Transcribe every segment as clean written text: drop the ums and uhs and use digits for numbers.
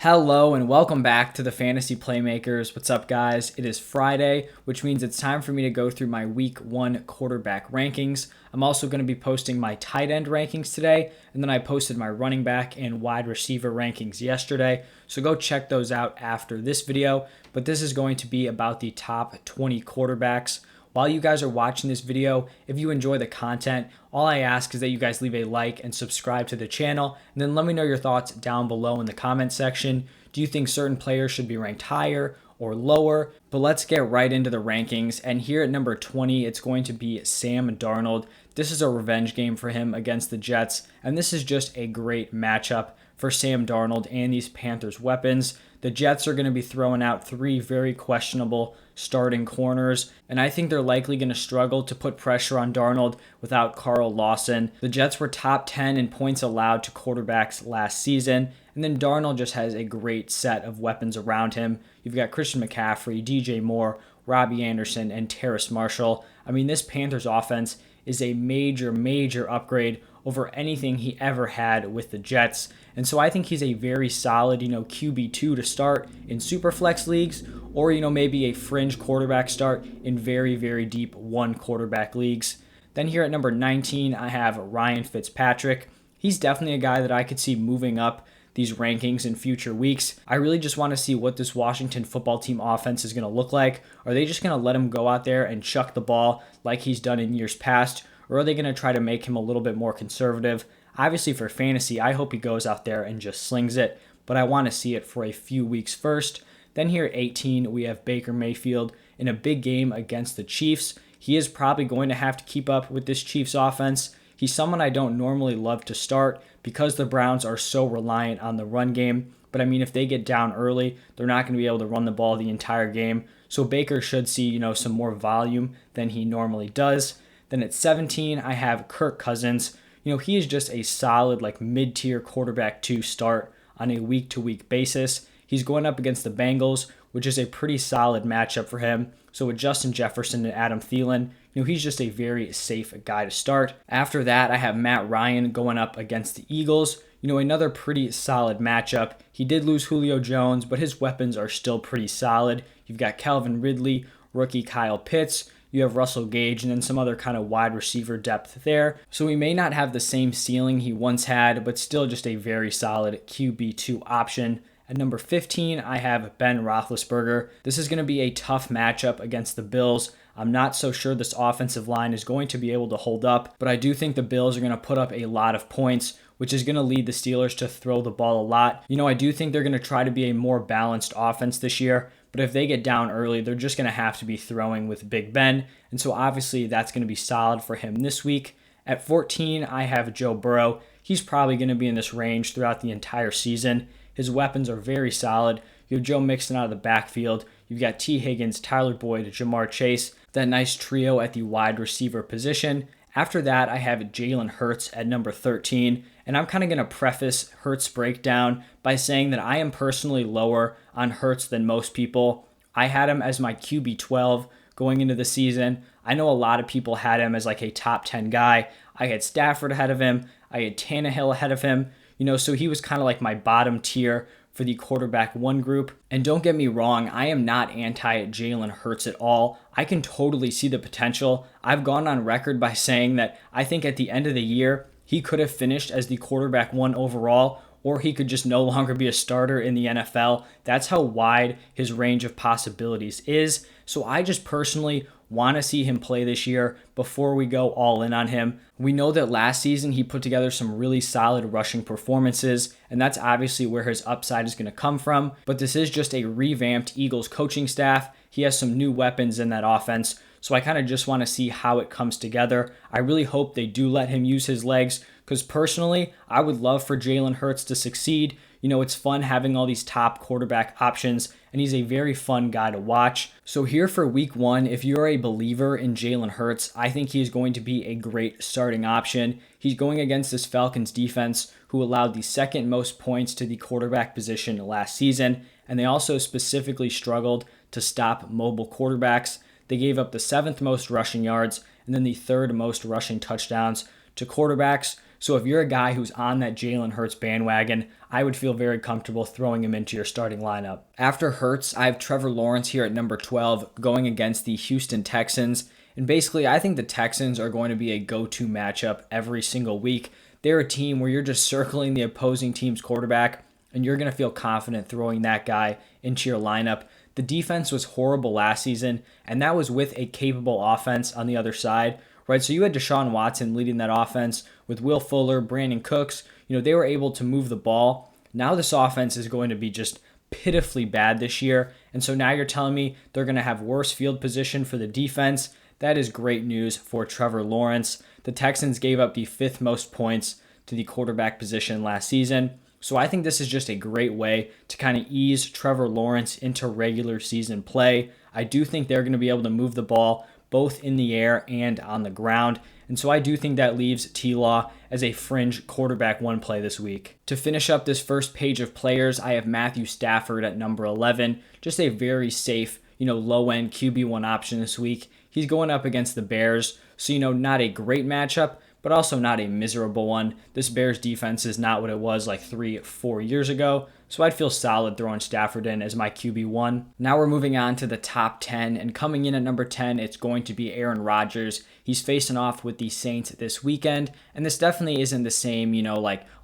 Hello and welcome back to the Fantasy Playmakers. What's up, guys? It is Friday, which means it's time for me to go through my week one quarterback rankings. I'm also going to be posting my tight end rankings today, and then I posted my running back and wide receiver rankings yesterday. So go check those out after this video. But this is going to be about the top 20 quarterbacks. While you guys are watching this video, if you enjoy the content, all I ask is that you guys leave a like and subscribe to the channel, and then let me know your thoughts down below in the comment section. Do you think certain players should be ranked higher or lower? But let's get right into the rankings, and here at number 20, it's going to be Sam Darnold. This is a revenge game for him against the Jets, and this is just a great matchup for Sam Darnold and these Panthers weapons. The Jets are going to be throwing out three very questionable starting corners, and I think they're likely going to struggle to put pressure on Darnold without Carl Lawson. The Jets were top 10 in points allowed to quarterbacks last season, and then Darnold just has a great set of weapons around him. You've got Christian McCaffrey, DJ Moore, Robbie Anderson, and Terrace Marshall. I mean, this Panthers offense is a major upgrade over anything he ever had with the Jets. And so I think he's a very solid, QB2 to start in super flex leagues, or, maybe a fringe quarterback start in very deep one quarterback leagues. Then here at number 19, I have Ryan Fitzpatrick. He's definitely a guy that I could see moving up these rankings in future weeks. I really just want to see what this Washington football team offense is going to look like. Are they just going to let him go out there and chuck the ball like he's done in years past? Or are they going to try to make him a little bit more conservative? Obviously for fantasy, I hope he goes out there and just slings it, but I want to see it for a few weeks first. Then here at 18, we have Baker Mayfield in a big game against the Chiefs. He is probably going to have to keep up with this Chiefs offense. He's someone I don't normally love to start because the Browns are so reliant on the run game. But I mean, if they get down early, they're not going to be able to run the ball the entire game. So Baker should see, some more volume than he normally does. Then at 17, I have Kirk Cousins. He is just a solid, mid-tier quarterback to start on a week-to-week basis. He's going up against the Bengals, which is a pretty solid matchup for him. So with Justin Jefferson and Adam Thielen, he's just a very safe guy to start. After that, I have Matt Ryan going up against the Eagles. Another pretty solid matchup. He did lose Julio Jones, but his weapons are still pretty solid. You've got Calvin Ridley, rookie Kyle Pitts. You have Russell Gage, and then some other kind of wide receiver depth there. So he may not have the same ceiling he once had, but still just a very solid QB2 option. At number 15, I have Ben Roethlisberger. This is going to be a tough matchup against the Bills. I'm not so sure this offensive line is going to be able to hold up, but I do think the Bills are going to put up a lot of points, which is going to lead the Steelers to throw the ball a lot. I do think they're going to try to be a more balanced offense this year, but if they get down early, they're just going to have to be throwing with Big Ben, and so obviously that's going to be solid for him this week. At 14, I have Joe Burrow. He's probably going to be in this range throughout the entire season. His weapons are very solid. You have Joe Mixon out of the backfield. You've got T. Higgins, Tyler Boyd, Jamar Chase, that nice trio at the wide receiver position. After that, I have Jalen Hurts at number 13, and I'm kind of going to preface Hurts' breakdown by saying that I am personally lower on Hurts than most people. I had him as my QB 12 going into the season. I know a lot of people had him as a top 10 guy. I had Stafford ahead of him. I had Tannehill ahead of him. So he was kind of like my bottom tier for the quarterback one group. And don't get me wrong, I am not anti Jalen Hurts at all. I can totally see the potential. I've gone on record by saying that I think at the end of the year, he could have finished as the quarterback one overall, or he could just no longer be a starter in the NFL. That's how wide his range of possibilities is. So I just personally want to see him play this year before we go all in on him. We know that last season he put together some really solid rushing performances, and that's obviously where his upside is going to come from. But this is just a revamped Eagles coaching staff. He has some new weapons in that offense, so I kind of just want to see how it comes together. I really hope they do let him use his legs, because personally, I would love for Jalen Hurts to succeed. It's fun having all these top quarterback options, and he's a very fun guy to watch. So here for week one, if you're a believer in Jalen Hurts, I think he's going to be a great starting option. He's going against this Falcons defense, who allowed the second most points to the quarterback position last season, and they also specifically struggled to stop mobile quarterbacks. They gave up the 7th most rushing yards and then the 3rd most rushing touchdowns to quarterbacks. So if you're a guy who's on that Jalen Hurts bandwagon, I would feel very comfortable throwing him into your starting lineup. After Hurts, I have Trevor Lawrence here at number 12 going against the Houston Texans. And basically, I think the Texans are going to be a go-to matchup every single week. They're a team where you're just circling the opposing team's quarterback, and you're going to feel confident throwing that guy into your lineup. The defense was horrible last season, and that was with a capable offense on the other side, right? So you had Deshaun Watson leading that offense with Will Fuller, Brandon Cooks. They were able to move the ball. Now this offense is going to be just pitifully bad this year, and so now you're telling me they're going to have worse field position for the defense. That is great news for Trevor Lawrence. The Texans gave up the 5th most points to the quarterback position last season. So I think this is just a great way to kind of ease Trevor Lawrence into regular season play. I do think they're going to be able to move the ball both in the air and on the ground. And so I do think that leaves T-Law as a fringe quarterback one play this week. To finish up this first page of players, I have Matthew Stafford at number 11. Just a very safe, low-end QB1 option this week. He's going up against the Bears, so, not a great matchup, but also not a miserable one. This Bears defense is not what it was like 3-4 years ago, so I'd feel solid throwing Stafford in as my QB1. Now we're moving on to the top 10, and coming in at number 10, it's going to be Aaron Rodgers. He's facing off with the Saints this weekend, and this definitely isn't the same,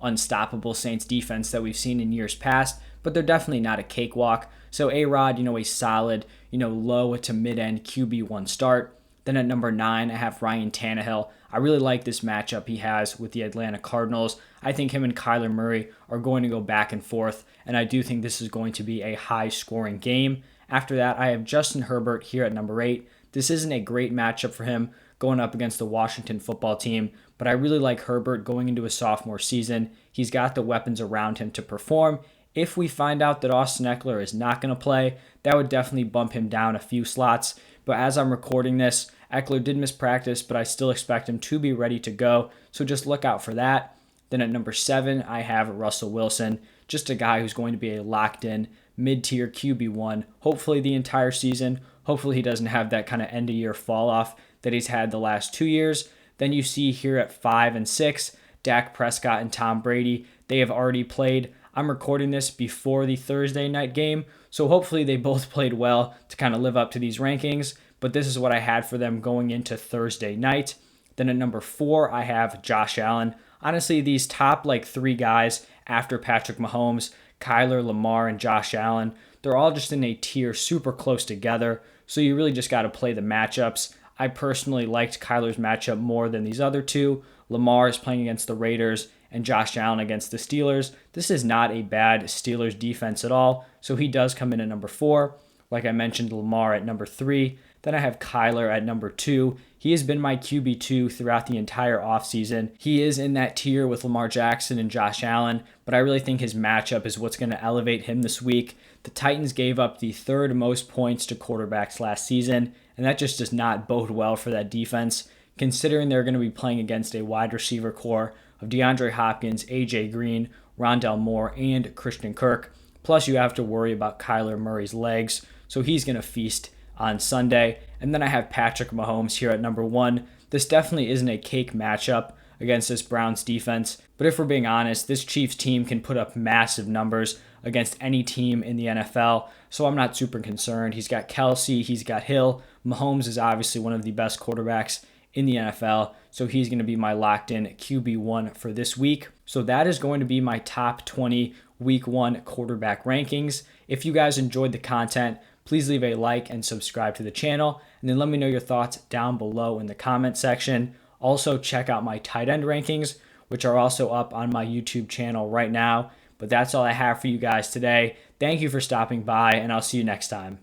unstoppable Saints defense that we've seen in years past, but they're definitely not a cakewalk. So A-Rod, a solid, low to mid-end QB1 start. Then at number 9, I have Ryan Tannehill. I really like this matchup he has with the Atlanta Cardinals. I think him and Kyler Murray are going to go back and forth, and I do think this is going to be a high-scoring game. After that, I have Justin Herbert here at number 8. This isn't a great matchup for him going up against the Washington football team, but I really like Herbert going into his sophomore season. He's got the weapons around him to perform. If we find out that Austin Eckler is not going to play, that would definitely bump him down a few slots. But as I'm recording this, Eckler did miss practice, but I still expect him to be ready to go. So just look out for that. Then at number 7, I have Russell Wilson, just a guy who's going to be a locked-in mid-tier QB1, hopefully the entire season. Hopefully he doesn't have that kind of end-of-year fall-off that he's had the last 2 years. Then you see here at 5 and 6, Dak Prescott and Tom Brady. They have already played. I'm recording this before the Thursday night game, so hopefully they both played well to kind of live up to these rankings, but this is what I had for them going into Thursday night. Then at number 4, I have Josh Allen. Honestly, these top 3 guys after Patrick Mahomes, Kyler, Lamar, and Josh Allen, they're all just in a tier super close together, so you really just got to play the matchups. I personally liked Kyler's matchup more than these other two. Lamar is playing against the Raiders and Josh Allen against the Steelers. This is not a bad Steelers defense at all, so he does come in at number 4. Like I mentioned, Lamar at number 3. Then I have Kyler at number 2. He has been my QB2 throughout the entire offseason. He is in that tier with Lamar Jackson and Josh Allen, but I really think his matchup is what's going to elevate him this week. The Titans gave up the 3rd most points to quarterbacks last season, and that just does not bode well for that defense, considering they're going to be playing against a wide receiver core of DeAndre Hopkins, AJ Green, Rondell Moore, and Christian Kirk. Plus, you have to worry about Kyler Murray's legs, so he's going to feast on Sunday. And then I have Patrick Mahomes here at number 1. This definitely isn't a cake matchup against this Browns defense, but if we're being honest, this Chiefs team can put up massive numbers against any team in the NFL, so I'm not super concerned. He's got Kelsey, he's got Hill. Mahomes is obviously one of the best quarterbacks in the NFL, so he's going to be my locked-in QB1 for this week. So that is going to be my top 20 Week 1 quarterback rankings. If you guys enjoyed the content, please leave a like and subscribe to the channel, and then let me know your thoughts down below in the comment section. Also, check out my tight end rankings, which are also up on my YouTube channel right now. But that's all I have for you guys today. Thank you for stopping by, and I'll see you next time.